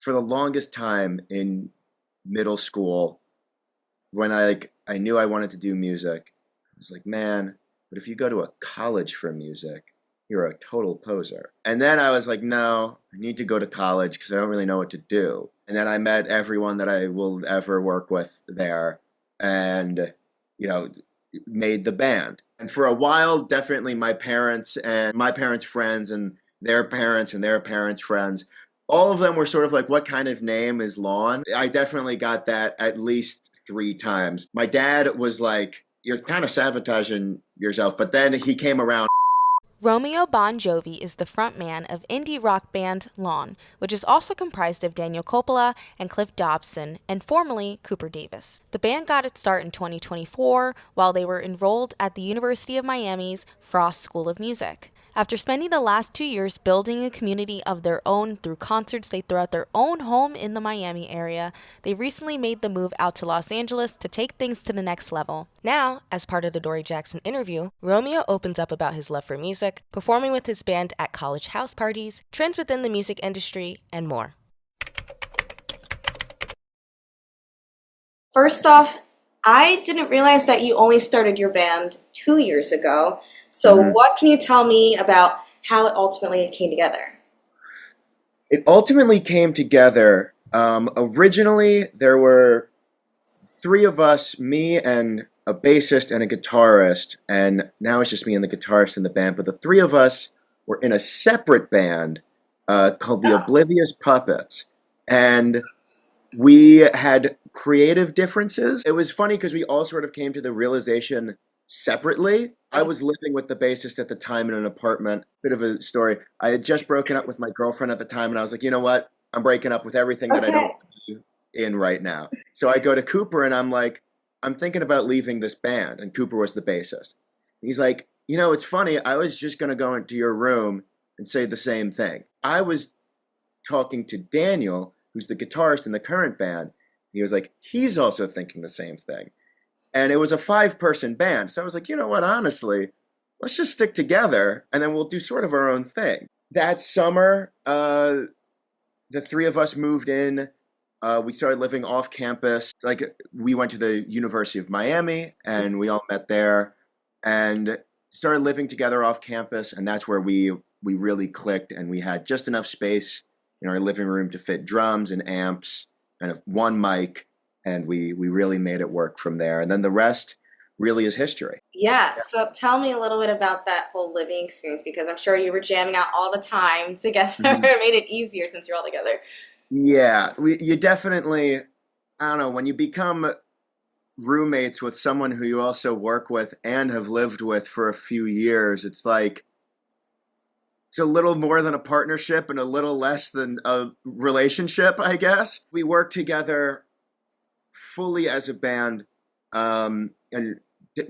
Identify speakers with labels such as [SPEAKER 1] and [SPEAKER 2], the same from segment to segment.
[SPEAKER 1] for the longest time in middle school, when I knew I wanted to do music, I was like, man, but if you go to a college for music, you're a total poser. And then I was like, no, I need to go to college because I don't really know what to do. And then I met everyone that I will ever work with there and, you know, made the band. And for a while, definitely my parents and my parents' friends and their parents' friends, all of them were sort of like, what kind of name is Lon? I definitely got that at least 3 times. My dad was like, you're kind of sabotaging yourself. But then he came around.
[SPEAKER 2] Romeo Bongiovi is the frontman of indie rock band Lawn, which is also comprised of Daniel Coppola and Cliff Dobson, and formerly Cooper Davis. The band got its start in 2024 while they were enrolled at the University of Miami's Frost School of Music. After spending the last 2 years building a community of their own through concerts they threw at their own home in the Miami area, they recently made the move out to Los Angeles to take things to the next level. Now, as part of the Dory Jackson interview, Romeo opens up about his love for music, performing with his band at college house parties, trends within the music industry, and more.
[SPEAKER 3] First off, I didn't realize that you only started your band 2 years ago. So what can you tell me about how it ultimately came together?
[SPEAKER 1] It ultimately came together. Originally, there were 3 of us, me and a bassist and a guitarist, and now it's just me and the guitarist in the band. But the 3 of us were in a separate band called the Oblivious Puppets, and we had creative differences. It was funny because we all sort of came to the realization separately. I was living with the bassist at the time in an apartment. Bit of a story. I had just broken up with my girlfriend at the time, and I was like, you know what? I'm breaking up with everything that I don't want to be in right now. So I go to Cooper, and I'm like, I'm thinking about leaving this band. And Cooper was the bassist. He's like, you know, it's funny. I was just going to go into your room and say the same thing. I was talking to Daniel, who's the guitarist in the current band. He was like, he's also thinking the same thing. And it was a 5-person band. So I was like, you know what, honestly, let's just stick together and then we'll do sort of our own thing. That summer, the 3 of us moved in. We started living off campus. Like, we went to the University of Miami and we all met there and started living together off campus. And that's where we really clicked, and we had just enough space in our living room to fit drums and amps and 1 mic. And we really made it work from there. And then the rest really is history.
[SPEAKER 3] Yeah, so tell me a little bit about that whole living experience, because I'm sure you were jamming out all the time together. It made it easier since you're all together.
[SPEAKER 1] Yeah, you definitely, I don't know, when you become roommates with someone who you also work with and have lived with for a few years, it's like, it's a little more than a partnership and a little less than a relationship, I guess. We work together fully as a band, and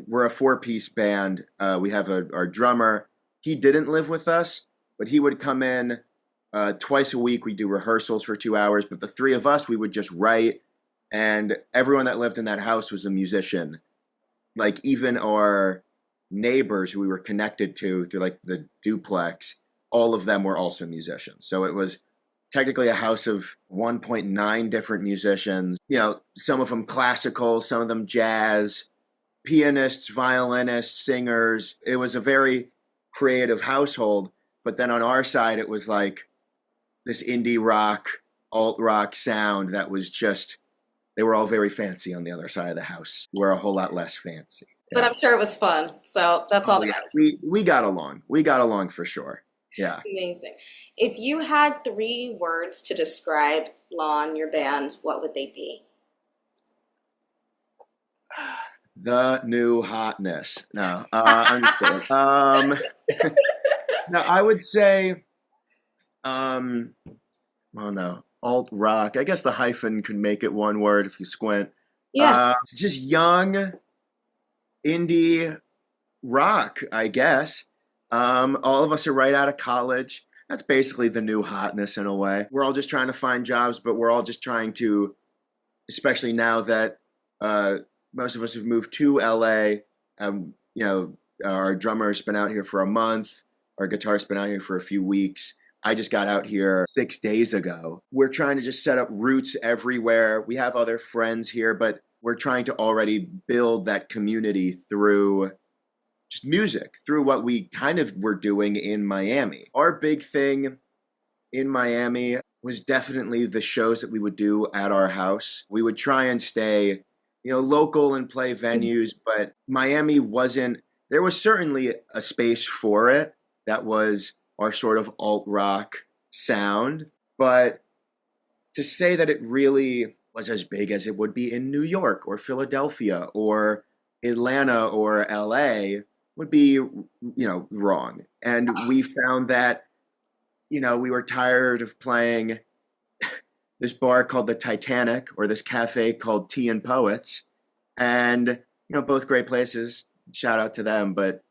[SPEAKER 1] we're a 4-piece band. We have our drummer. He didn't live with us, but he would come in twice a week. We do rehearsals for 2 hours, but the 3 of us, we would just write, and everyone that lived in that house was a musician. Like, even our neighbors who we were connected to through like the duplex, all of them were also musicians. So it was technically a house of 1.9 different musicians. You know, some of them classical, some of them jazz, pianists, violinists, singers. It was a very creative household. But then on our side, it was like this indie rock, alt rock sound that was just, they were all very fancy on the other side of the house. We're a whole lot less fancy.
[SPEAKER 3] But I'm sure it was fun, so that's all that matters.
[SPEAKER 1] We got along. We got along for sure. Yeah.
[SPEAKER 3] Amazing. If you had 3 words to describe Lon, your band, what would they be?
[SPEAKER 1] The new hotness. No, I'm just kidding. No, I would say, well, no, alt rock. I guess the hyphen could make it 1 word if you squint.
[SPEAKER 3] Yeah.
[SPEAKER 1] It's just young indie rock, I guess. All of us are right out of college. That's basically the new hotness in a way. We're all just trying to find jobs, but we're all just trying to, especially now that most of us have moved to LA. You know, our drummer's been out here for a month. Our guitarist's been out here for a few weeks. I just got out here 6 days ago. We're trying to just set up roots everywhere. We have other friends here, but we're trying to already build that community through just music, through what we kind of were doing in Miami. Our big thing in Miami was definitely the shows that we would do at our house. We would try and stay, local and play venues, but Miami wasn't, there was certainly a space for it. That was our sort of alt rock sound. But to say that it really was as big as it would be in New York or Philadelphia or Atlanta or LA would be, wrong. And we found that, we were tired of playing this bar called the Titanic or this cafe called Tea and Poets. And, both great places, shout out to them, but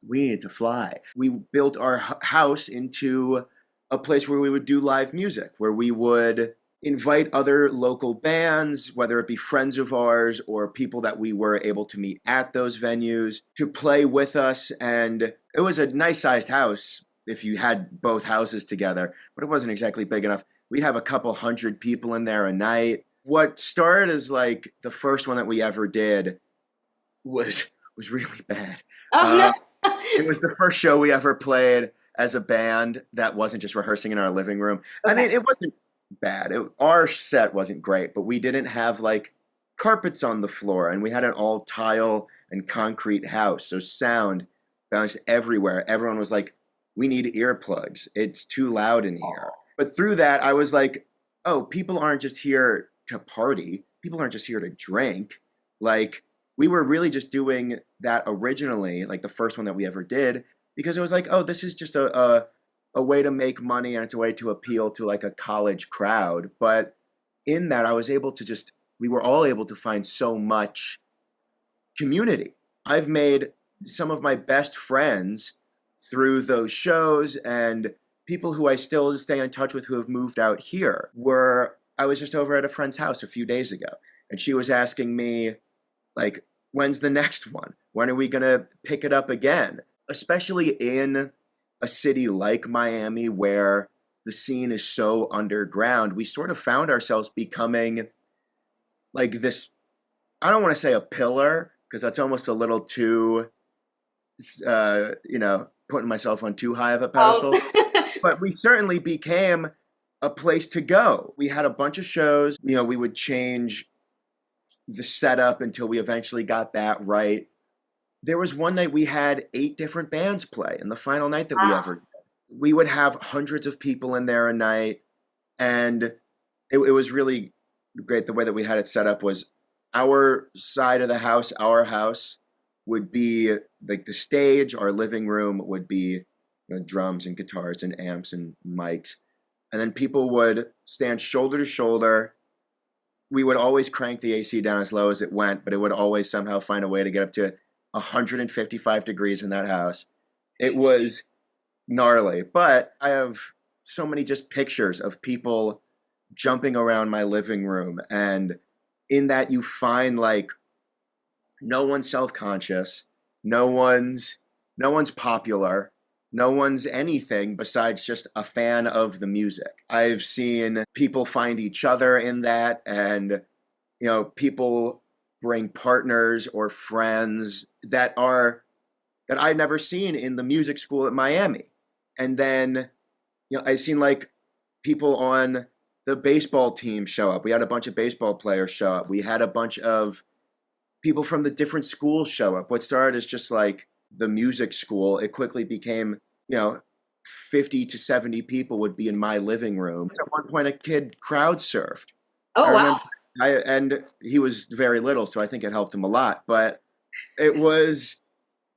[SPEAKER 1] we needed to fly. We built our house into a place where we would do live music, where we would invite other local bands, whether it be friends of ours or people that we were able to meet at those venues, to play with us. And it was a nice sized house if you had both houses together, but it wasn't exactly big enough. We'd have a couple hundred people in there a night. What started as like the first one that we ever did was really bad.
[SPEAKER 3] Oh, no.
[SPEAKER 1] It was the first show we ever played as a band that wasn't just rehearsing in our living room.
[SPEAKER 3] Okay.
[SPEAKER 1] I mean, it wasn't bad. Our set wasn't great, but we didn't have like carpets on the floor, and we had an all tile and concrete house. So sound bounced everywhere. Everyone was like, we need earplugs. It's too loud in here. But through that, I was like, oh, people aren't just here to party. People aren't just here to drink. Like, we were really just doing that originally, like the first one that we ever did, because it was like, oh, this is just a way to make money, and it's a way to appeal to like a college crowd. But in that, I was able to we were all able to find so much community. I've made some of my best friends through those shows, and people who I still stay in touch with who have moved out here. I was just over at a friend's house a few days ago, and she was asking me, like, when's the next one? When are we going to pick it up again? Especially in a city like Miami where the scene is so underground, we sort of found ourselves becoming like this, I don't want to say a pillar, because that's almost a little too, putting myself on too high of a pedestal.
[SPEAKER 3] Oh.
[SPEAKER 1] But we certainly became a place to go. We had a bunch of shows. We would change the setup until we eventually got that right. There was one night we had 8 different bands play, and the final night that we ever did. We would have hundreds of people in there a night, and it was really great. The way that we had it set up was our side of the house, our house, would be like the stage. Our living room would be drums and guitars and amps and mics. And then people would stand shoulder to shoulder. We would always crank the AC down as low as it went, but it would always somehow find a way to get up to 155 degrees in that house. It was gnarly, but I have so many just pictures of people jumping around my living room, and in that you find like no one's self-conscious, no one's popular, no one's anything besides just a fan of the music. I've seen people find each other in that, and people bring partners or friends that I'd never seen in the music school at Miami. And then I've seen like people on the baseball team show up. We had a bunch of baseball players show up. We had a bunch of people from the different schools show up. What started as just like the music school, it quickly became, 50 to 70 people would be in my living room. At one point, a kid crowd surfed.
[SPEAKER 3] Oh, wow.
[SPEAKER 1] And he was very little, so I think it helped him a lot. But it was,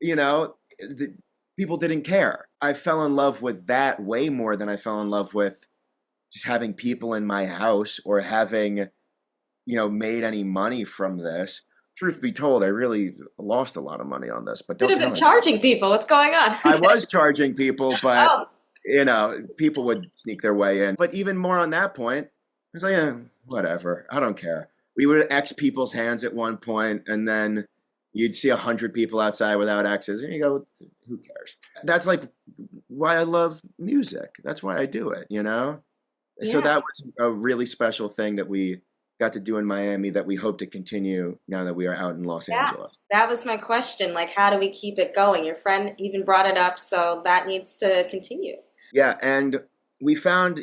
[SPEAKER 1] people didn't care. I fell in love with that way more than I fell in love with just having people in my house or having, made any money from this. Truth be told, I really lost a lot of money on this, but don't
[SPEAKER 3] Could have been charging people. What's going on?
[SPEAKER 1] I was charging people, but
[SPEAKER 3] Oh.
[SPEAKER 1] people would sneak their way in. But even more on that point, I was like, whatever, I don't care. We would X people's hands at one point, and then you'd see 100 people outside without X's, and you go, who cares? That's like why I love music. That's why I do it, you know? So
[SPEAKER 3] Yeah.
[SPEAKER 1] that was a really special thing that we got to do in Miami that we hope to continue now that we are out in Los
[SPEAKER 3] Yeah,
[SPEAKER 1] Angeles.
[SPEAKER 3] that was my question. Like, how do we keep it going? Your friend even brought it up, so that needs to continue.
[SPEAKER 1] Yeah, and we found,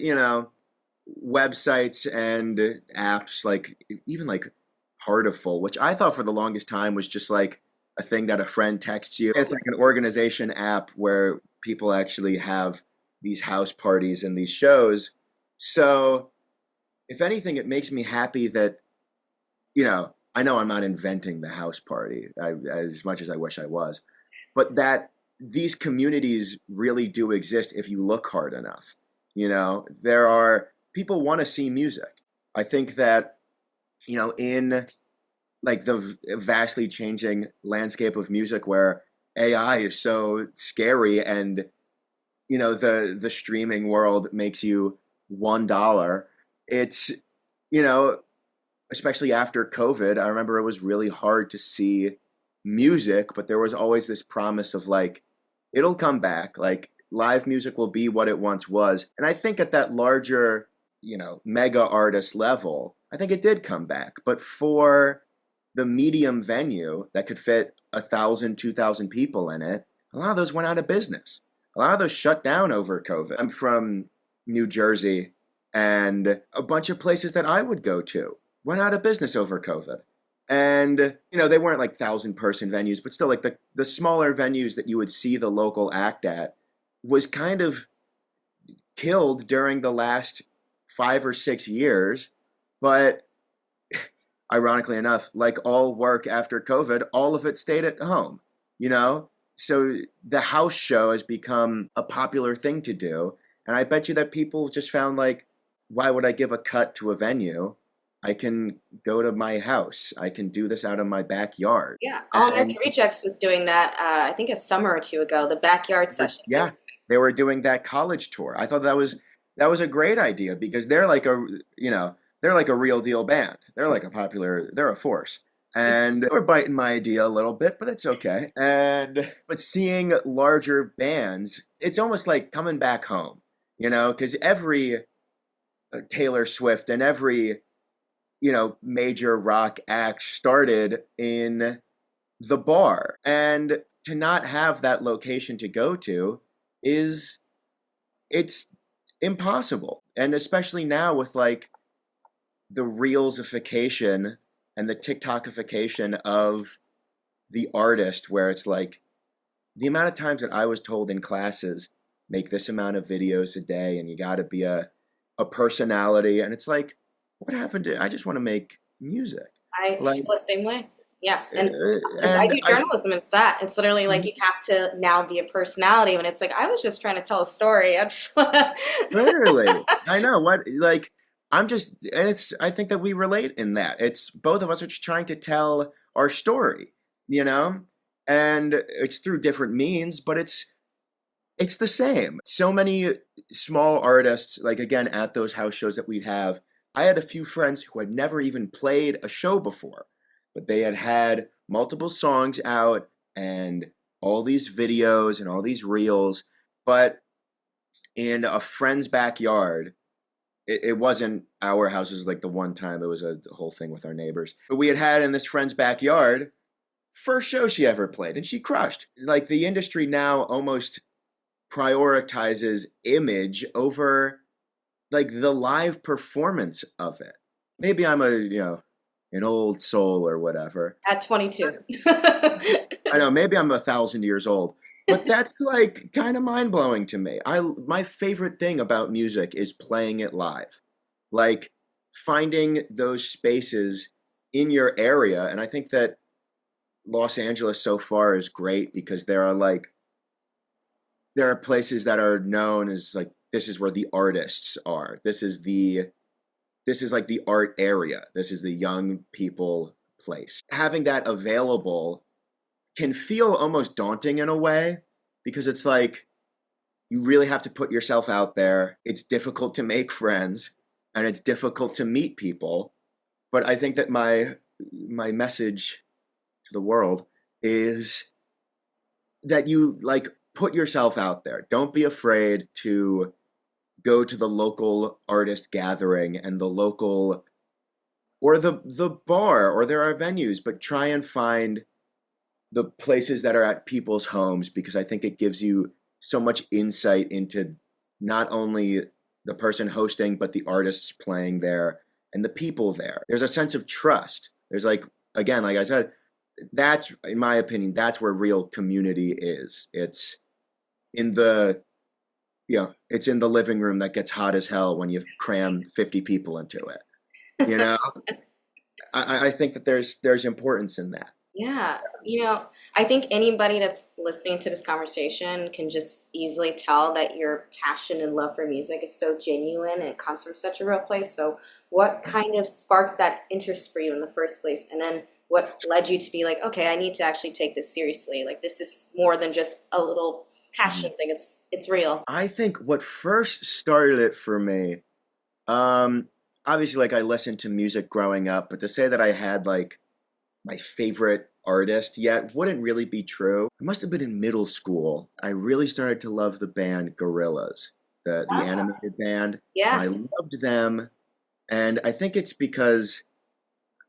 [SPEAKER 1] websites and apps like even like Heartiful, which I thought for the longest time was just like a thing that a friend texts you. It's like an organization app where people actually have these house parties and these shows. So, if anything, it makes me happy that, I know I'm not inventing the house party as much as I wish I was, but that these communities really do exist if you look hard enough. There are people want to see music. I think that, in like the vastly changing landscape of music where AI is so scary and, the streaming world makes you $1. It's, you know, especially after COVID, I remember it was really hard to see music, but there was always this promise of like, it'll come back. Like, live music will be what it once was. And I think at that larger, mega artist level, I think it did come back. But for the medium venue that could fit 1,000, 2,000 people in it, a lot of those went out of business. A lot of those shut down over COVID. I'm from New Jersey, and a bunch of places that I would go to went out of business over COVID. And, they weren't like 1,000-person venues, but still like the smaller venues that you would see the local act at was kind of killed during the last 5 or 6 years. But ironically enough, like all work after COVID, all of it stayed at home, you know? So the house show has become a popular thing to do. And I bet you that people just found like, why would I give a cut to a venue? I can go to my house. I can do this out of my backyard.
[SPEAKER 3] Yeah, All American
[SPEAKER 1] And
[SPEAKER 3] Rejects was doing that. I think a summer or two ago, the backyard sessions.
[SPEAKER 1] yeah, they were doing that college tour. I thought that was a great idea because they're like a real deal band. They're a force. And they were biting my idea a little bit, but it's okay. But seeing larger bands, it's almost like coming back home, because every Taylor Swift and every, major rock act started in the bar. And to not have that location to go to it's impossible. And especially now with like the reelsification and the TikTokification of the artist, where it's like the amount of times that I was told in classes, make this amount of videos a day and you got to be a personality. And it's like, what happened to, I just want to make music.
[SPEAKER 3] I
[SPEAKER 1] Like,
[SPEAKER 3] feel the same way. Yeah, and because I
[SPEAKER 1] and
[SPEAKER 3] do journalism, it's that. It's literally like you have to now be a personality when it's like I was just trying to tell a story. I just
[SPEAKER 1] Literally, I know what, like, I think that we relate in that. It's both of us are just trying to tell our story, you know? And it's through different means, but it's the same. So many small artists, like again, at those house shows that we'd have, I had a few friends who had never even played a show before, but they had multiple songs out and all these videos and all these reels, but in a friend's backyard. It wasn't our house. It was like the one time. It was a whole thing with our neighbors. But we had in this friend's backyard, first show she ever played, and she crushed. Like the industry now almost prioritizes image over like the live performance of it. Maybe I'm an old soul or whatever.
[SPEAKER 3] at 22.
[SPEAKER 1] I know, maybe I'm 1,000 years old. But that's like kind of mind blowing to me. My favorite thing about music is playing it live. Like finding those spaces in your area. And I think that Los Angeles so far is great because there are places that are known as like this is where the artists are. This is like the art area. This is the young people place. Having that available can feel almost daunting in a way because it's like you really have to put yourself out there. It's difficult to make friends and it's difficult to meet people. But I think that my message to the world is that you like put yourself out there. Don't be afraid to go to the local artist gathering and the local or the bar, or there are venues, but try and find the places that are at people's homes, because I think it gives you so much insight into not only the person hosting, but the artists playing there and the people there. There's a sense of trust. There's like, again, like I said, that's, in my opinion, that's where real community is. It's in the, it's in the living room that gets hot as hell when you cram 50 people into it. You know, I think that there's importance in that.
[SPEAKER 3] Yeah, I think anybody that's listening to this conversation can just easily tell that your passion and love for music is so genuine and it comes from such a real place. So, what kind of sparked that interest for you in the first place? And then what led you to be like, okay, I need to actually take this seriously? Like, this is more than just a little passion thing. It's real.
[SPEAKER 1] I think what first started it for me, obviously, like I listened to music growing up, but to say that I had like my favorite artist yet wouldn't really be true. I must have been in middle school. I really started to love the band Gorillaz, the animated band.
[SPEAKER 3] Yeah.
[SPEAKER 1] I loved them, and I think it's because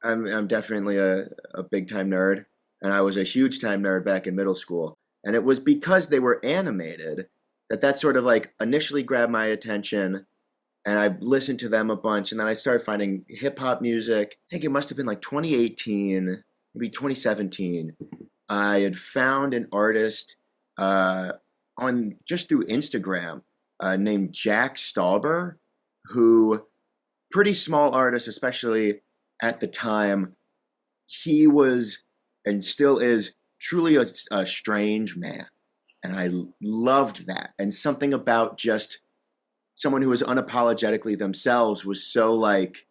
[SPEAKER 1] I'm definitely a big time nerd, and I was a huge time nerd back in middle school. And it was because they were animated that sort of like initially grabbed my attention. And I listened to them a bunch, and then I started finding hip hop music. I think it must have been like 2018, maybe 2017. I had found an artist on just through Instagram named Jack Stauber, who, pretty small artist, especially at the time. He was and still is truly a strange man, and I loved that. And something about just someone who was unapologetically themselves was so like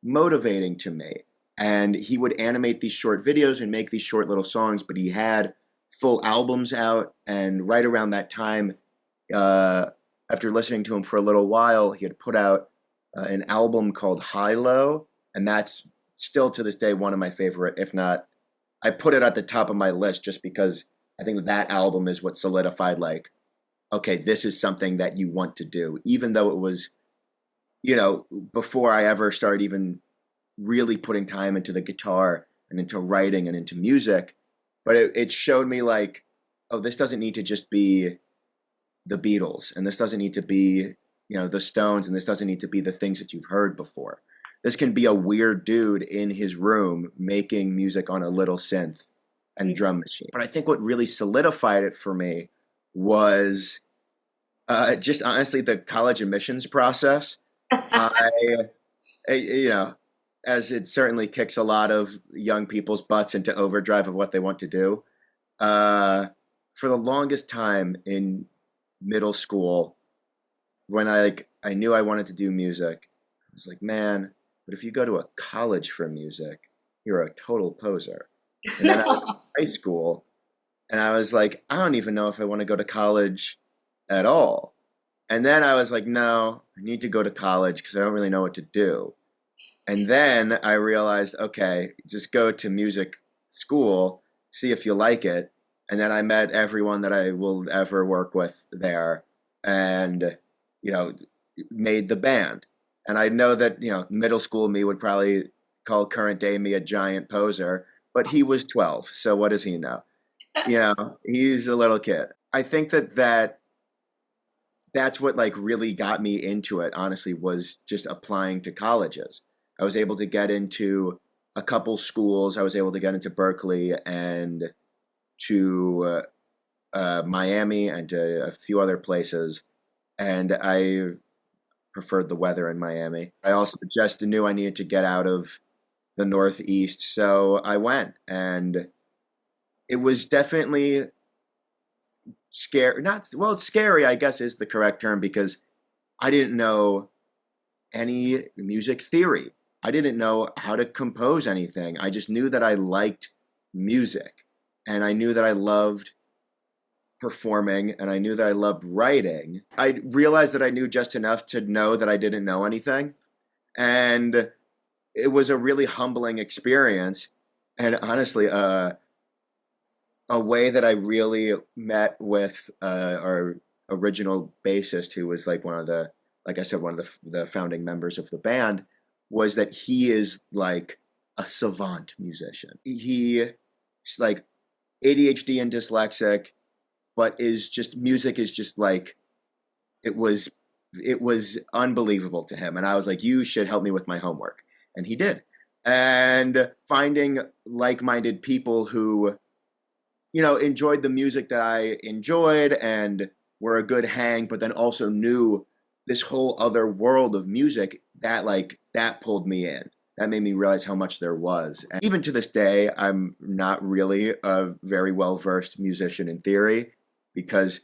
[SPEAKER 1] motivating to me. And he would animate these short videos and make these short little songs, but he had full albums out. And right around that time, after listening to him for a little while, he had put out an album called High Low, and that's still to this day one of my favorite, if not, I put it at the top of my list just because I think that album is what solidified like, okay, this is something that you want to do, even though it was, before I ever started even really putting time into the guitar and into writing and into music. But it showed me like, oh, this doesn't need to just be the Beatles, and this doesn't need to be, the Stones, and this doesn't need to be the things that you've heard before. This can be a weird dude in his room making music on a little synth and drum machine. But I think what really solidified it for me was just honestly the college admissions process. As it certainly kicks a lot of young people's butts into overdrive of what they want to do. For the longest time in middle school, when I knew I wanted to do music, I was like, man, but if you go to a college for music, you're a total poser. And then I went to high school, and I was like, I don't even know if I want to go to college at all. And then I was like, no, I need to go to college because I don't really know what to do. And then I realized, okay, just go to music school, see if you like it. And then I met everyone that I will ever work with there and, made the band. And I know that, middle school me would probably call current day me a giant poser, but he was 12. So what does he know? He's a little kid. I think that's what like really got me into it, honestly, was just applying to colleges. I was able to get into a couple schools. I was able to get into Berkeley and to Miami and to a few other places. And I preferred the weather in Miami. I also just knew I needed to get out of the Northeast. So I went, and it was definitely scary. Scary, I guess, is the correct term, because I didn't know any music theory. I didn't know how to compose anything. I just knew that I liked music, and I knew that I loved performing, and I knew that I loved writing. I realized that I knew just enough to know that I didn't know anything. And it was a really humbling experience. And honestly, a way that I really met with our original bassist, who was like one of the, like I said, one of the founding members of the band, was that he is like a savant musician. He's like ADHD and dyslexic, but is just music is just like it was it was unbelievable to him. And I was like, you should help me with my homework. And he did. And finding like-minded people who, enjoyed the music that I enjoyed and were a good hang, but then also knew this whole other world of music that pulled me in. That made me realize how much there was. And even to this day, I'm not really a very well-versed musician in theory, because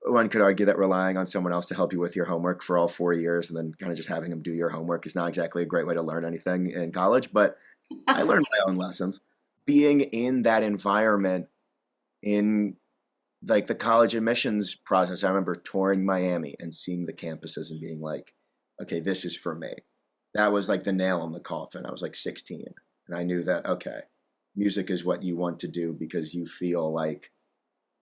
[SPEAKER 1] one could argue that relying on someone else to help you with your homework for all 4 years and then kind of just having them do your homework is not exactly a great way to learn anything in college. But I learned my own lessons. Being in that environment in like the college admissions process, I remember touring Miami and seeing the campuses and being like, okay, this is for me. That was like the nail in the coffin. I was like 16 and I knew that, okay, music is what you want to do because you feel like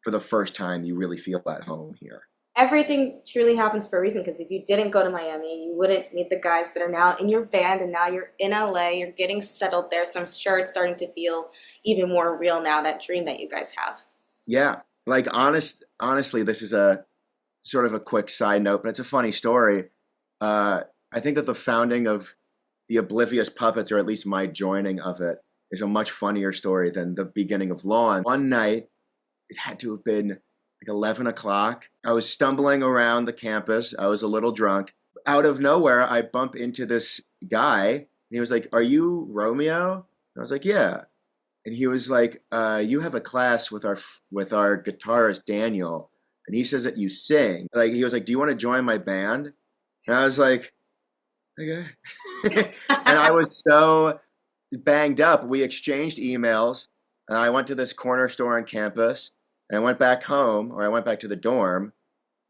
[SPEAKER 1] for the first time you really feel at home here.
[SPEAKER 3] Everything truly happens for a reason, because if you didn't go to Miami, you wouldn't meet the guys that are now in your band, and now you're in LA, you're getting settled there, so I'm sure it's starting to feel even more real now, that dream that you guys have.
[SPEAKER 1] Yeah, like honestly, this is a sort of a quick side note, but it's a funny story. I think that the founding of the Oblivious Puppets, or at least my joining of it, is a much funnier story than the beginning of Lawn. One night, it had to have been like 11 o'clock. I was stumbling around the campus. I was a little drunk. Out of nowhere, I bump into this guy. And he was like, "Are you Romeo?" And I was like, "Yeah." And he was like, "You have a class with our guitarist, Daniel. And he says that you sing." Like, he was like, "Do you want to join my band?" And I was like, "Okay." And I was so banged up. We exchanged emails. And I went to this corner store on campus. And I went back home, or I went back to the dorm,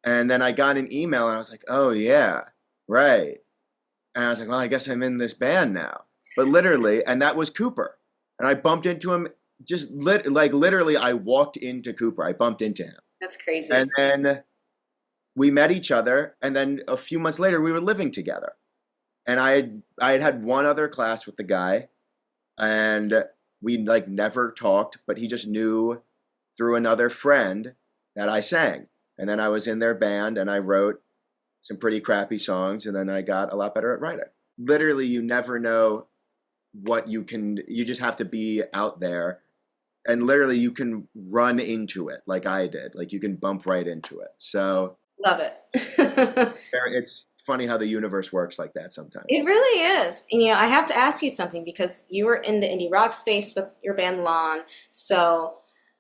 [SPEAKER 1] and then I got an email, and I was like, "Oh yeah, right." And I was like, "Well, I guess I'm in this band now." But literally, and that was Cooper, and I bumped into him. Just literally, I walked into Cooper. I bumped into him,
[SPEAKER 3] That's crazy.
[SPEAKER 1] and then we met each other, and then a few months later, we were living together. And I had one other class with the guy, and we like never talked, but he just knew through another friend that I sang. And then I was in their band and I wrote some pretty crappy songs, and then I got a lot better at writing. Literally, you never know what you just have to be out there. And literally, you can run into it like I did. Like, you can bump right into it. So,
[SPEAKER 3] Love it.
[SPEAKER 1] it's funny how the universe works like that sometimes.
[SPEAKER 3] It really is. And, I have to ask you something, because you were in the indie rock space with your band Lawn. So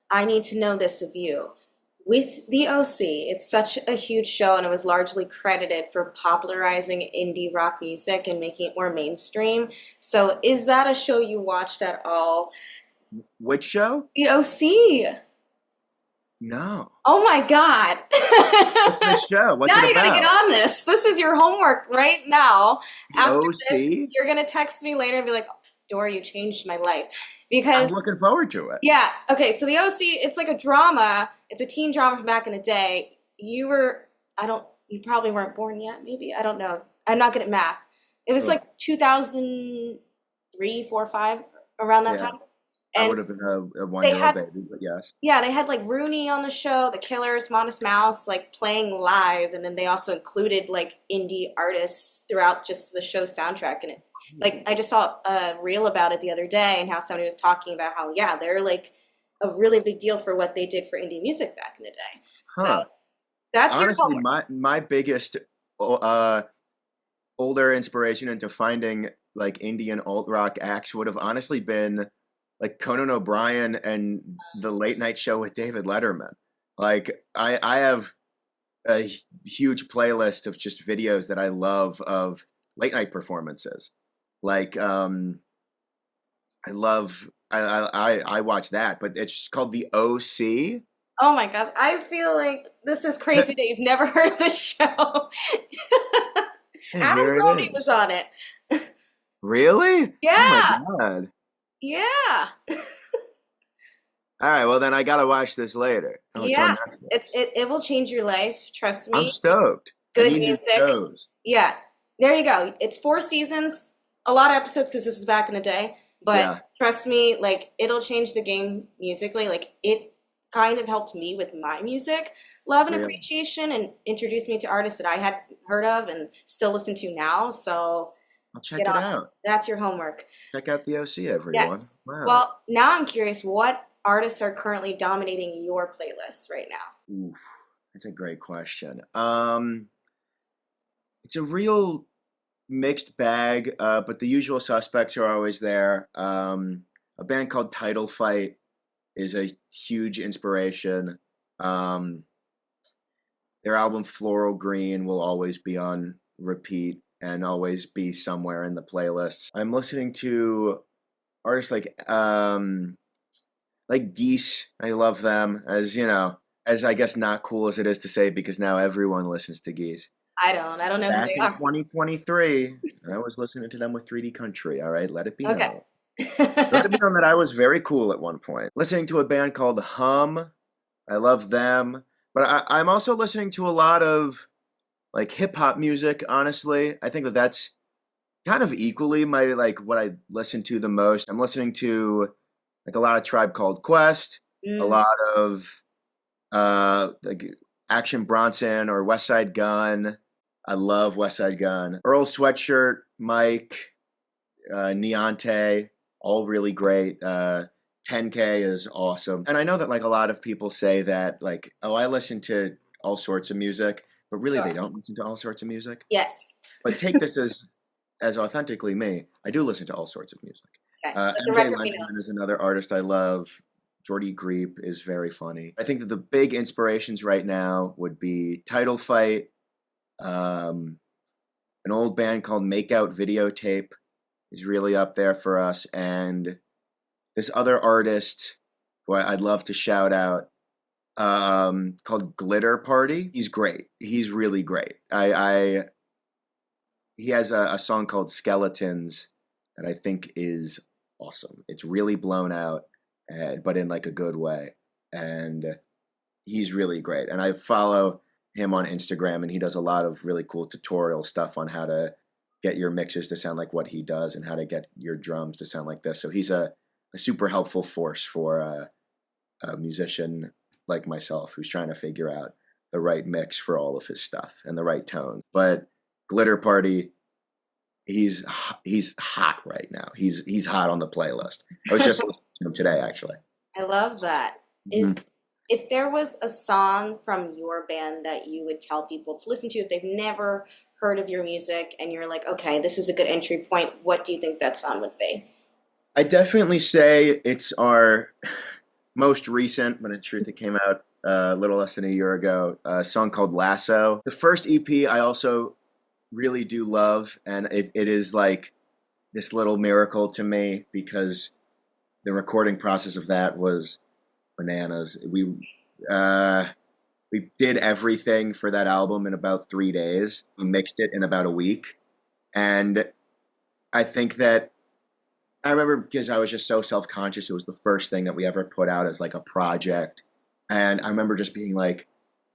[SPEAKER 3] I need to know this of you. With the OC, it's such a huge show, and it was largely credited for popularizing indie rock music and making it more mainstream. So is that a show you watched at all?
[SPEAKER 1] Which show?
[SPEAKER 3] The OC.
[SPEAKER 1] No.
[SPEAKER 3] Oh my God.
[SPEAKER 1] What's the show? What's
[SPEAKER 3] Now
[SPEAKER 1] it
[SPEAKER 3] you're going to
[SPEAKER 1] about?
[SPEAKER 3] get on this. This is your homework right now.
[SPEAKER 1] The
[SPEAKER 3] After this,
[SPEAKER 1] OC?
[SPEAKER 3] you're going to text me later and be like, Dory, you changed my life.
[SPEAKER 1] I'm
[SPEAKER 3] Because,
[SPEAKER 1] looking forward to it.
[SPEAKER 3] yeah, okay, so the OC, it's like a drama. It's a teen drama from back in the day. You probably weren't born yet, maybe. I don't know. I'm not good at math. It was
[SPEAKER 1] Ugh.
[SPEAKER 3] like 2003, 4, 5, around that
[SPEAKER 1] Yeah.
[SPEAKER 3] time.
[SPEAKER 1] I would
[SPEAKER 3] And
[SPEAKER 1] have been a
[SPEAKER 3] they
[SPEAKER 1] one-year-old
[SPEAKER 3] had,
[SPEAKER 1] baby, but yes.
[SPEAKER 3] yeah, they had like Rooney on the show, The Killers, Modest Mouse, like playing live, and then they also included like indie artists throughout just the show soundtrack. And like I just saw a reel about it the other day, and how somebody was talking about how they're like a really big deal for what they did for indie music back in the day.
[SPEAKER 1] Huh.
[SPEAKER 3] So that's your
[SPEAKER 1] Honestly,
[SPEAKER 3] homework.
[SPEAKER 1] my biggest older inspiration into finding like indie and alt rock acts would have honestly been like Conan O'Brien and the Late Night Show with David Letterman. Like, I have a huge playlist of just videos that I love of late night performances. Like, I watch that, but it's called the OC.
[SPEAKER 3] Oh my gosh, I feel like this is crazy that you've never heard of this show.
[SPEAKER 1] And
[SPEAKER 3] Adam
[SPEAKER 1] here it
[SPEAKER 3] Brody
[SPEAKER 1] is.
[SPEAKER 3] was on it.
[SPEAKER 1] Really?
[SPEAKER 3] Yeah,
[SPEAKER 1] Oh my God.
[SPEAKER 3] yeah.
[SPEAKER 1] All right, well then I gotta watch this later. Oh, it's on
[SPEAKER 3] Yeah,
[SPEAKER 1] Netflix.
[SPEAKER 3] it will change your life. Trust
[SPEAKER 1] I'm
[SPEAKER 3] me.
[SPEAKER 1] stoked. I
[SPEAKER 3] Good
[SPEAKER 1] need new
[SPEAKER 3] music.
[SPEAKER 1] shows.
[SPEAKER 3] Yeah, there you go. It's 4 seasons, a lot of episodes because this is back in the day. But
[SPEAKER 1] Yeah,
[SPEAKER 3] trust me, like it'll change the game musically. Like it kind of helped me with my music love and
[SPEAKER 1] really.
[SPEAKER 3] appreciation, and introduced me to artists that I had heard of and still listen to now. So
[SPEAKER 1] I'll
[SPEAKER 3] get
[SPEAKER 1] check it
[SPEAKER 3] on it.
[SPEAKER 1] out.
[SPEAKER 3] That's your homework.
[SPEAKER 1] Check out the OC, everyone.
[SPEAKER 3] Yes.
[SPEAKER 1] Wow.
[SPEAKER 3] Well, now I'm curious, what artists are currently dominating your playlist right now?
[SPEAKER 1] Ooh, that's a great question. It's a real mixed bag, but the usual suspects are always there. A band called Title Fight is a huge inspiration. Um, their album Floral Green will always be on repeat and always be somewhere in the playlists. I'm listening to artists like Geese. I love them, as you know, as I guess not cool as it is to say because now everyone listens to Geese.
[SPEAKER 3] I don't know who
[SPEAKER 1] Back
[SPEAKER 3] they
[SPEAKER 1] in
[SPEAKER 3] are.
[SPEAKER 1] 2023, I was listening to them with 3D Country. All right, let it be
[SPEAKER 3] Okay.
[SPEAKER 1] known. Let it be known that I was very cool at one point. Listening to a band called Hum. I love them. But I'm also listening to a lot of like hip hop music, honestly. I think that that's kind of equally my like what I listen to the most. I'm listening to like a lot of Tribe Called Quest, a
[SPEAKER 3] Mm.
[SPEAKER 1] lot of like Action Bronson or West Side Gun. I love West Side Gun. Earl Sweatshirt, Mike, Neonte, all really great. 10K is awesome. And I know that like a lot of people say that like, oh, I listen to all sorts of music, but really they
[SPEAKER 3] Sure.
[SPEAKER 1] don't listen to all sorts of music.
[SPEAKER 3] Yes.
[SPEAKER 1] But take this as authentically me. I do listen to all sorts of music.
[SPEAKER 3] Okay. Let the
[SPEAKER 1] MJ
[SPEAKER 3] record be known.
[SPEAKER 1] Lennon is another artist I love. Jordy Greep is very funny. I think that the big inspirations right now would be Title Fight, um, an old band called Makeout Videotape is really up there for us, and this other artist who I'd love to shout out called Glitter Party. He's great. He's really great. I he has a song called Skeletons that I think is awesome. It's really blown out, but in like a good way, and he's really great. And I follow him on Instagram, and he does a lot of really cool tutorial stuff on how to get your mixes to sound like what he does and how to get your drums to sound like this. So he's a super helpful force for a musician like myself who's trying to figure out the right mix for all of his stuff and the right tone. But Glitter Party, he's hot right now. He's hot on the playlist. I was just listening to him today, actually.
[SPEAKER 3] I love that.
[SPEAKER 1] Mhm.
[SPEAKER 3] Is if there was a song from your band that you would tell people to listen to if they've never heard of your music and you're like, okay, this is a good entry point, what do you think that song would be?
[SPEAKER 1] I definitely say it's our most recent, but in truth, it came out a little less than a year ago. A song called Lasso. The first EP I also really do love, and it is like this little miracle to me because the recording process of that was bananas. We did everything for that album in about 3 days. We mixed it in about a week, and I think that I remember because I was just so self conscious. It was the first thing that we ever put out as like a project, and I remember just being like,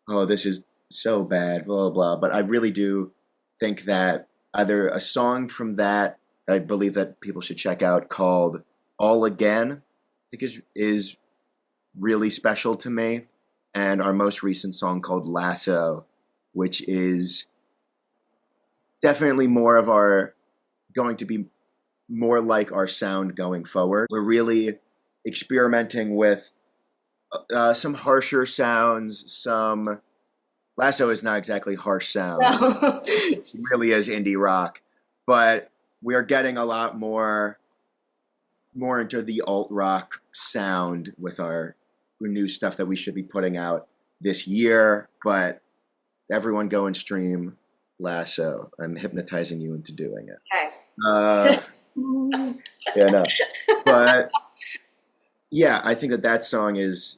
[SPEAKER 1] "Oh, this is so bad," blah blah. But I really do think that either a song from that I believe that people should check out called "All Again," I think is really special to me, and our most recent song called "Lasso," which is definitely more of our going to be more like our sound going forward. We're really experimenting with some harsher sounds. Some Lasso is not exactly harsh sound.
[SPEAKER 3] No.
[SPEAKER 1] It really is indie rock, but we are getting a lot more into the alt rock sound with our new stuff that we should be putting out this year. But everyone go and stream Lasso. I'm hypnotizing you into doing it.
[SPEAKER 3] Okay.
[SPEAKER 1] Uh, yeah, no. But yeah, I think that that song is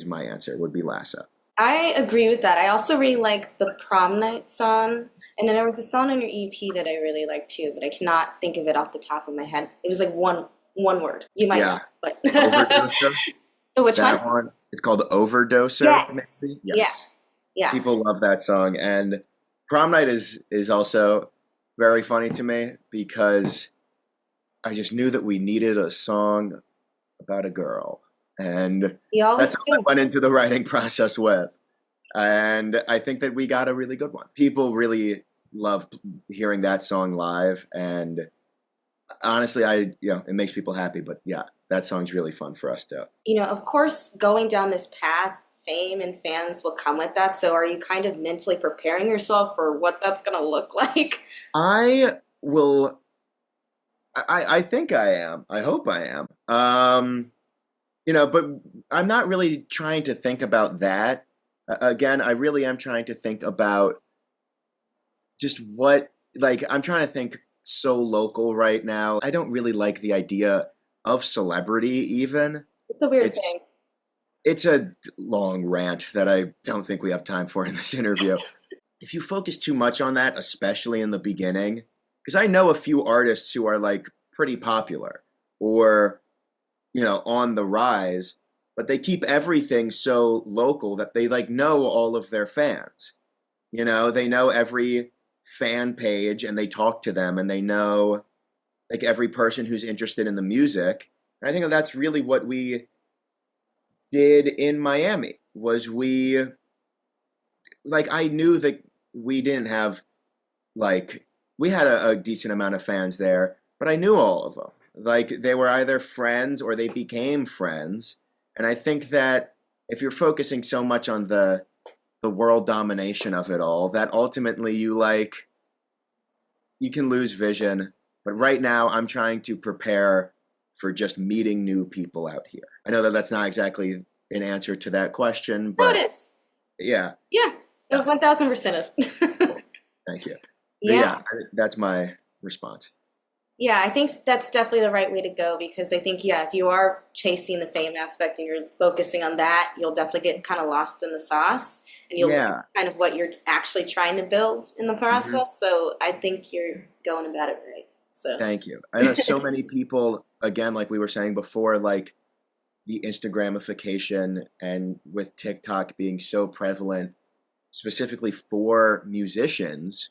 [SPEAKER 1] my answer. Would be Lasso.
[SPEAKER 3] I agree with that. I also really like the prom night song. And then there was a song on your EP that I really liked too, but I cannot think of it off the top of my head. It was like one word. You might
[SPEAKER 1] Yeah,
[SPEAKER 3] know, but
[SPEAKER 1] Overdose.
[SPEAKER 3] The which one?
[SPEAKER 1] That one. It's called Overdoser,
[SPEAKER 3] Yes.
[SPEAKER 1] maybe?
[SPEAKER 3] Yeah.
[SPEAKER 1] Yes.
[SPEAKER 3] Yeah.
[SPEAKER 1] People love that song. And Prom Night is also very funny to me because I just knew that we needed a song about a girl. And
[SPEAKER 3] You always
[SPEAKER 1] that's how I
[SPEAKER 3] do.
[SPEAKER 1] went into the writing process with. And I think that we got a really good one. People really love hearing that song live. And honestly, it makes people happy. But yeah, that song's really fun for us too.
[SPEAKER 3] Of course, going down this path, fame and fans will come with that. So are you kind of mentally preparing yourself for what that's going to look like?
[SPEAKER 1] I will. I think I am. I hope I am. But I'm not really trying to think about that. Again, I really am trying to think about just I'm trying to think so local right now. I don't really like the idea of celebrity even.
[SPEAKER 3] It's a weird
[SPEAKER 1] It's
[SPEAKER 3] thing.
[SPEAKER 1] it's a long rant that I don't think we have time for in this interview. If you focus too much on that, especially in the beginning, because I know a few artists who are like pretty popular or on the rise, but they keep everything so local that they like know all of their fans. They know every fan page and they talk to them and they know like every person who's interested in the music. And I think that's really what we did in Miami was I knew that we didn't have we had a decent amount of fans there, but I knew all of them. Like they were either friends or they became friends. And I think that if you're focusing so much on the world domination of it all, that ultimately you can lose vision. But right now I'm trying to prepare for just meeting new people out here. I know that that's not exactly an answer to that question,
[SPEAKER 3] No, it
[SPEAKER 1] but
[SPEAKER 3] is.
[SPEAKER 1] yeah.
[SPEAKER 3] Yeah, it 1000% is.
[SPEAKER 1] Thank you. But
[SPEAKER 3] Yeah.
[SPEAKER 1] that's my response.
[SPEAKER 3] Yeah, I think that's definitely the right way to go because I think, yeah, if you are chasing the fame aspect and you're focusing on that, you'll definitely get kind of lost in the sauce and you'll lose kind of what you're actually trying to build in the process. So I think you're going about it right. So
[SPEAKER 1] Thank you. I know so many people, again, like we were saying before, like the Instagramification and with TikTok being so prevalent, specifically for musicians,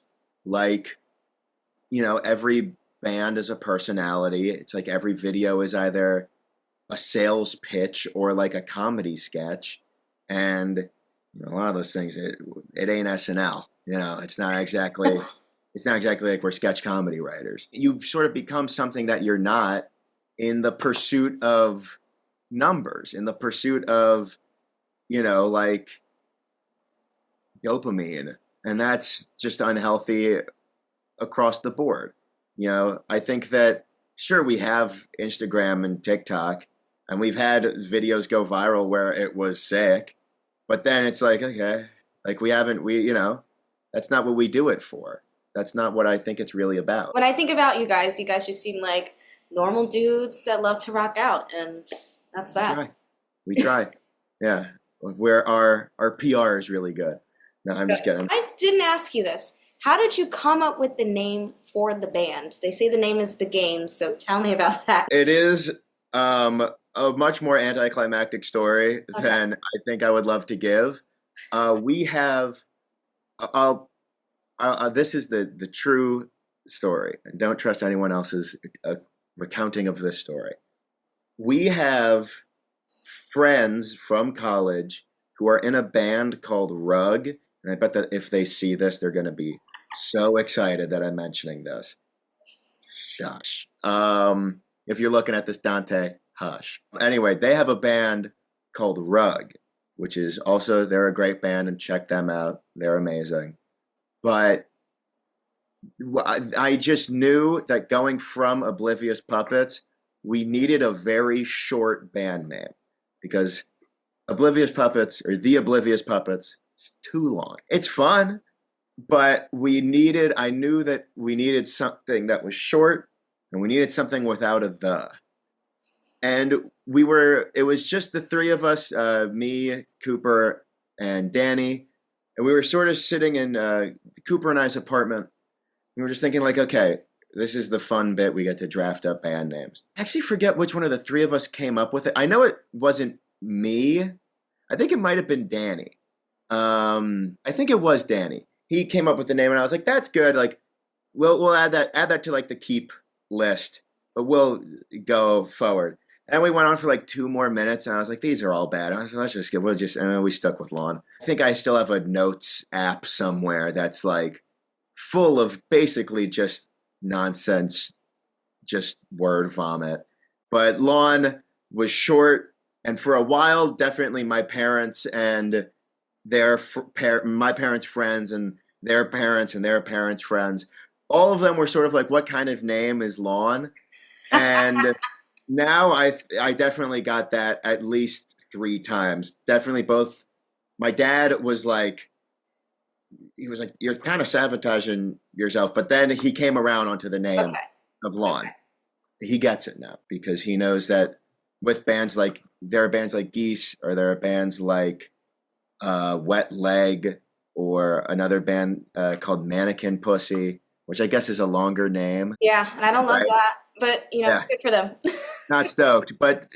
[SPEAKER 1] every band is a personality. It's like every video is either a sales pitch or like a comedy sketch. And a lot of those things, it ain't SNL. It's not exactly like we're sketch comedy writers. You sort of become something that you're not in the pursuit of numbers, in the pursuit of, dopamine. And that's just unhealthy across the board. I think that sure we have Instagram and TikTok and we've had videos go viral where it was sick, but then it's like, okay, like that's not what we do it for. That's not what I think it's really about.
[SPEAKER 3] when I think about you guys just seem like normal dudes that love to rock out, and that's that.
[SPEAKER 1] We try. Yeah. Where our PR is really good. No, I'm just kidding.
[SPEAKER 3] I didn't ask you this. How did you come up with the name for the band? They say the name is The Game, so tell me about that.
[SPEAKER 1] It is a much more anticlimactic story than I think I would love to give. We have, this is the true story, and don't trust anyone else's recounting of this story. We have friends from college who are in a band called Rug, and I bet that if they see this, they're going to be so excited that I'm mentioning this. Shush. If you're looking at this, Dante, hush. Anyway, they have a band called Rug, which is also, they're a great band, and check them out. They're amazing. But I just knew that going from Oblivious Puppets, we needed a very short band name because Oblivious Puppets or The Oblivious Puppets, it's too long. It's fun, but I knew that we needed something that was short and we needed something without a the. And it was just the three of us, me, Cooper, and Danny. And we were sort of sitting in Cooper and I's apartment. We were just thinking like, okay, this is the fun bit. We get to draft up band names. I actually forget which one of the three of us came up with it. I know it wasn't me. I think it might have been Danny. I think it was Danny. He came up with the name, and I was like, "That's good. Like, we'll add that to like the keep list, but we'll go forward." And we went on for like 2 more minutes, and I was like, "These are all bad." I was like, "Let's just get. We'll just." And we stuck with Lawn. I think I still have a notes app somewhere that's like full of basically just nonsense, just word vomit. But Lawn was short, and for a while, definitely my parents and my parents' friends and their parents' friends, all of them were sort of like, "What kind of name is Lawn?" And now I definitely got that at least 3 times. Definitely both. My dad was like, he was like, "You're kind of sabotaging yourself," but then he came around onto the name
[SPEAKER 3] Okay.
[SPEAKER 1] of Lawn.
[SPEAKER 3] Okay.
[SPEAKER 1] He gets it now because he knows that with bands like there are bands like Geese, or there are bands like Wet Leg, or another band called Mannequin Pussy, which I guess is a longer name,
[SPEAKER 3] Yeah, and I don't love
[SPEAKER 1] right?
[SPEAKER 3] that, but
[SPEAKER 1] Yeah,
[SPEAKER 3] good for them.
[SPEAKER 1] not stoked, but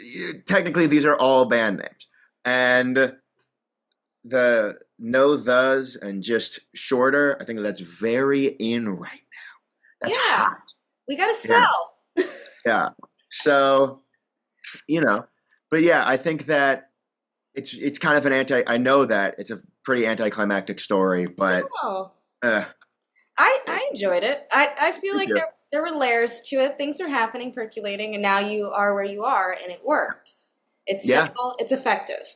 [SPEAKER 1] technically these are all band names. And the no thes and just shorter, I think that's very in right now. That's
[SPEAKER 3] Yeah,
[SPEAKER 1] hot.
[SPEAKER 3] we gotta
[SPEAKER 1] Yeah,
[SPEAKER 3] sell.
[SPEAKER 1] yeah. So, you know, but yeah, I think that it's kind of an anti. I know that it's a pretty anticlimactic story, but
[SPEAKER 3] Oh,
[SPEAKER 1] uh,
[SPEAKER 3] I enjoyed it. I feel
[SPEAKER 1] thank
[SPEAKER 3] like
[SPEAKER 1] you.
[SPEAKER 3] there were layers to it. Things are happening, percolating, and now you are where you are, and it works. It's
[SPEAKER 1] Yeah,
[SPEAKER 3] simple. It's effective.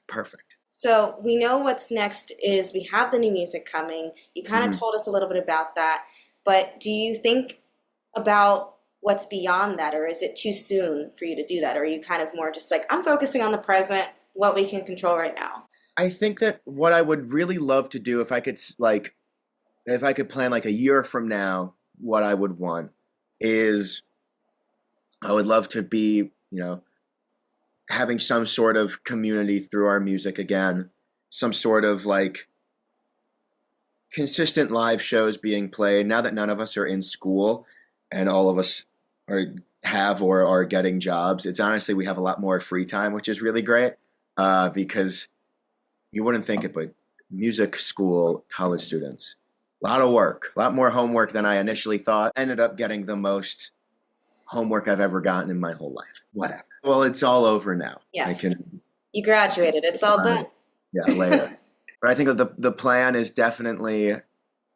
[SPEAKER 1] perfect.
[SPEAKER 3] So we know what's next is we have the new music coming. You kind of
[SPEAKER 1] Mhm.
[SPEAKER 3] told us a little bit about that, but do you think about what's beyond that, or is it too soon for you to do that? Or are you kind of more just like, I'm focusing on the present, what we can control right now?
[SPEAKER 1] I think that what I would really love to do, if I could like, if I could plan like a year from now, what I would want is I would love to be, having some sort of community through our music again, some sort of like consistent live shows being played now that none of us are in school and all of us are have or are getting jobs. It's honestly, we have a lot more free time, which is really great, because you wouldn't think it, but music school college students, a lot of work, a lot more homework than I initially thought. Ended up getting the most homework I've ever gotten in my whole life. Whatever. Well, it's all over now. I
[SPEAKER 3] Yes,
[SPEAKER 1] can,
[SPEAKER 3] you graduated. It's all done.
[SPEAKER 1] yeah, later. But I think that the plan is definitely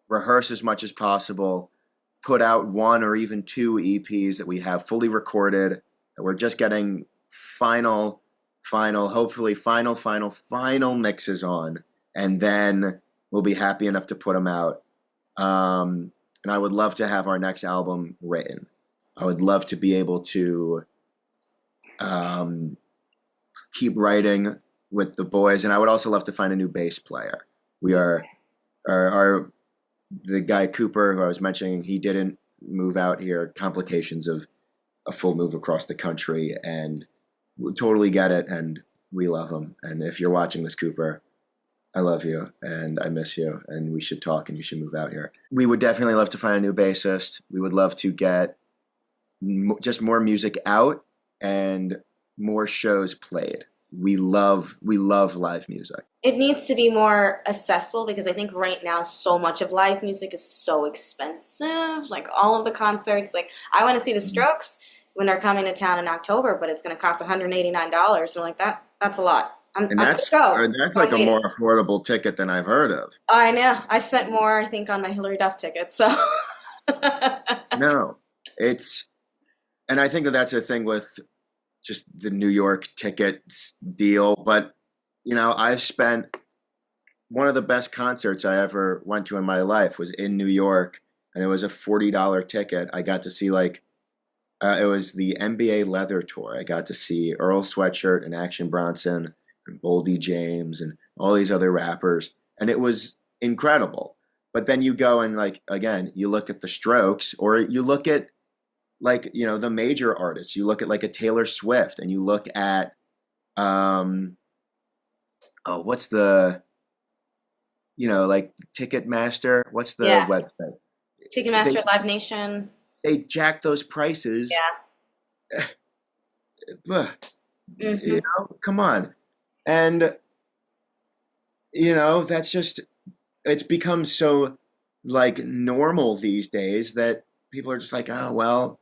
[SPEAKER 1] rehearse as much as possible, put out 1 or even 2 EPs that we have fully recorded, that we're just getting hopefully final mixes on, and then we'll be happy enough to put them out. And I would love to have our next album written. I would love to be able to um, keep writing with the boys, and I would also love to find a new bass player. We are our the guy Cooper, who I was mentioning, he didn't move out here. Complications of a full move across the country, and we totally get it. And we love him. And if you're watching this, Cooper, I love you and I miss you. And we should talk. And you should move out here. We would definitely love to find a new bassist. We would love to get just more music out and more shows played. We love live music.
[SPEAKER 3] It needs to be more accessible because I think right now so much of live music is so expensive. Like all of the concerts, like I want to see the Strokes when they're coming to town in October, but it's going to cost $189. And like that's a lot.
[SPEAKER 1] And
[SPEAKER 3] I'm gonna go.
[SPEAKER 1] that's
[SPEAKER 3] Don't
[SPEAKER 1] like a
[SPEAKER 3] need
[SPEAKER 1] more
[SPEAKER 3] it.
[SPEAKER 1] affordable ticket than I've heard of.
[SPEAKER 3] Oh, I know. I spent more, I think, on my Hillary Duff ticket. So
[SPEAKER 1] No, it's, and I think that that's a thing with just the New York tickets deal. But I've spent one of the best concerts I ever went to in my life was in New York, and it was a $40 ticket. I got to see it was the NBA Leather Tour. I got to see Earl Sweatshirt and Action Bronson and Boldy James and all these other rappers, and it was incredible. But then you go and again, you look at the Strokes, or you look at the major artists. You look at like a Taylor Swift, and you look at what's the like Ticketmaster? What's the
[SPEAKER 3] yeah,
[SPEAKER 1] website? They
[SPEAKER 3] Ticketmaster, Live Nation.
[SPEAKER 1] they jack those prices.
[SPEAKER 3] Yeah.
[SPEAKER 1] Ugh. You
[SPEAKER 3] Mm-hmm.
[SPEAKER 1] know, come on. And that's just, it's become so like normal these days that people are just like, oh well,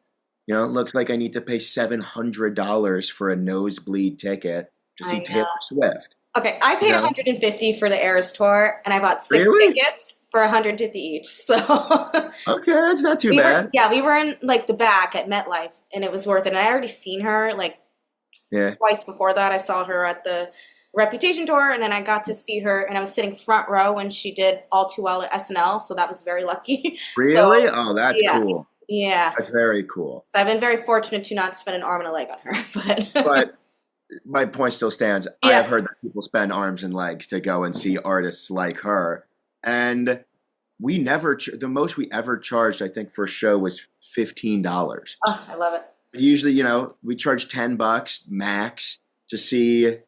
[SPEAKER 1] it looks like I need to pay $700 for a nosebleed ticket to see
[SPEAKER 3] I know.
[SPEAKER 1] Taylor Swift.
[SPEAKER 3] Okay, I
[SPEAKER 1] You
[SPEAKER 3] paid
[SPEAKER 1] know,
[SPEAKER 3] 150 for the Eras tour, and I bought six
[SPEAKER 1] really?
[SPEAKER 3] tickets for 150 each. So
[SPEAKER 1] Okay, that's not too bad.
[SPEAKER 3] we were in like the back at MetLife, and it was worth it. And I had already seen her like
[SPEAKER 1] Yeah,
[SPEAKER 3] twice before that. I saw her at the Reputation tour, and then I got to see her, and I was sitting front row when she did All Too Well at SNL, so that was very lucky. So
[SPEAKER 1] really? Oh, that's
[SPEAKER 3] yeah,
[SPEAKER 1] cool.
[SPEAKER 3] yeah.
[SPEAKER 1] That's very cool.
[SPEAKER 3] So I've been very fortunate to not spend an arm and a leg on her, but
[SPEAKER 1] But my point still stands. I have
[SPEAKER 3] yeah.
[SPEAKER 1] heard that people spend arms and legs to go and see artists like her, and we never the most we ever charged, I think, for a show was $15.
[SPEAKER 3] Oh, I love it.
[SPEAKER 1] Usually, we charge $10 max to see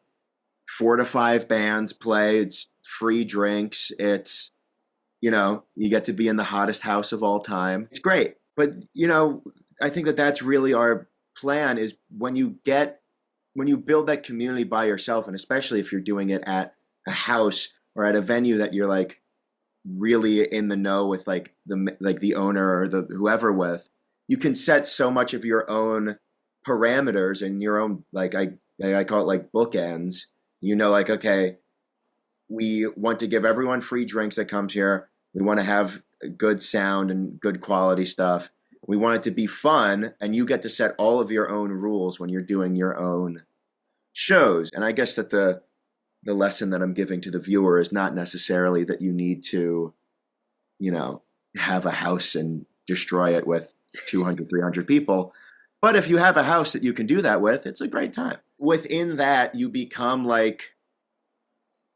[SPEAKER 1] 4 to 5 bands play. It's free drinks. It's you get to be in the hottest house of all time. It's great, but I think that that's really our plan. Is when you build that community by yourself, and especially if you're doing it at a house or at a venue that you're like really in the know with, like the owner or the whoever with, you can set so much of your own parameters and your own, like I call it like bookends. Like, okay, we want to give everyone free drinks that comes here. We want to have good sound and good quality stuff. We want it to be fun, and you get to set all of your own rules when you're doing your own shows. And I guess that the lesson that I'm giving to the viewer is not necessarily that you need to, have a house and destroy it with 200, 300 people. But if you have a house that you can do that with, it's a great time. Within that, you become like,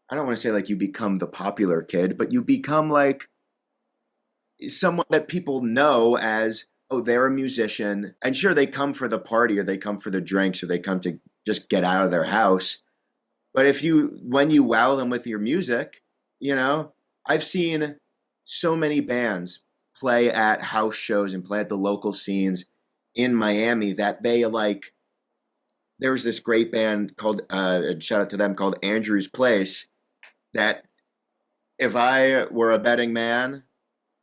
[SPEAKER 1] I don't want to say like you become the popular kid, but you become like someone that people know as, oh, they're a musician. And sure, they come for the party, or they come for the drinks, or they come to just get out of their house. But when you wow them with your music, I've seen so many bands play at house shows and play at the local scenes in Miami that they like. There was this great band called, shout out to them, called Andrew's Place, that if I were a betting man,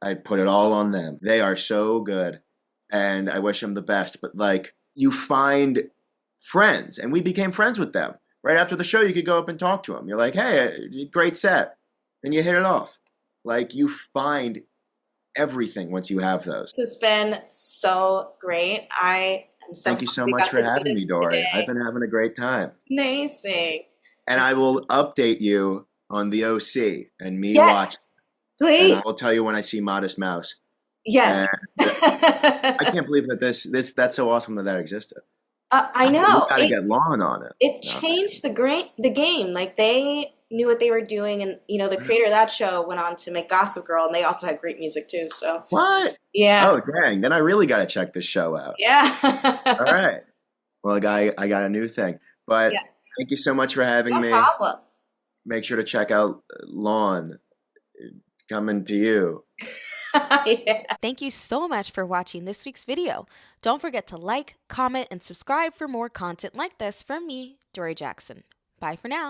[SPEAKER 1] I'd put it all on them. They are so good, and I wish them the best. But like, you find friends, and we became friends with them. Right after the show, you could go up and talk to them. You're like, hey, great set. And you hit it off. Like, you find everything once you have those.
[SPEAKER 3] This has been so great. I am so
[SPEAKER 1] Thank
[SPEAKER 3] happy
[SPEAKER 1] you so
[SPEAKER 3] we
[SPEAKER 1] much
[SPEAKER 3] got
[SPEAKER 1] for
[SPEAKER 3] to do
[SPEAKER 1] having
[SPEAKER 3] this
[SPEAKER 1] me, Dory. I've
[SPEAKER 3] today.
[SPEAKER 1] been having a great time.
[SPEAKER 3] Amazing.
[SPEAKER 1] And I will update you on the OC and me
[SPEAKER 3] Yes,
[SPEAKER 1] watch. And
[SPEAKER 3] please.
[SPEAKER 1] I will tell you when I see Modest Mouse.
[SPEAKER 3] Yes.
[SPEAKER 1] And I can't believe that that's so awesome that existed.
[SPEAKER 3] I
[SPEAKER 1] We
[SPEAKER 3] know.
[SPEAKER 1] got to get Lon on it.
[SPEAKER 3] It
[SPEAKER 1] No.
[SPEAKER 3] changed the game. Like they knew what they were doing, and the creator of that show went on to make Gossip Girl, and they also had great music too. So
[SPEAKER 1] What?
[SPEAKER 3] yeah,
[SPEAKER 1] Oh, dang. Then I really got to check this show out. All
[SPEAKER 3] yeah,
[SPEAKER 1] right. Well, I got a new thing. But
[SPEAKER 3] yeah.
[SPEAKER 1] thank you so much for having
[SPEAKER 3] No
[SPEAKER 1] me.
[SPEAKER 3] problem.
[SPEAKER 1] Make sure to check out Lon, coming to you.
[SPEAKER 3] Yeah.
[SPEAKER 2] Thank you so much for watching this week's video. Don't forget to like, comment, and subscribe for more content like this from me, Dory Jackson. Bye for now.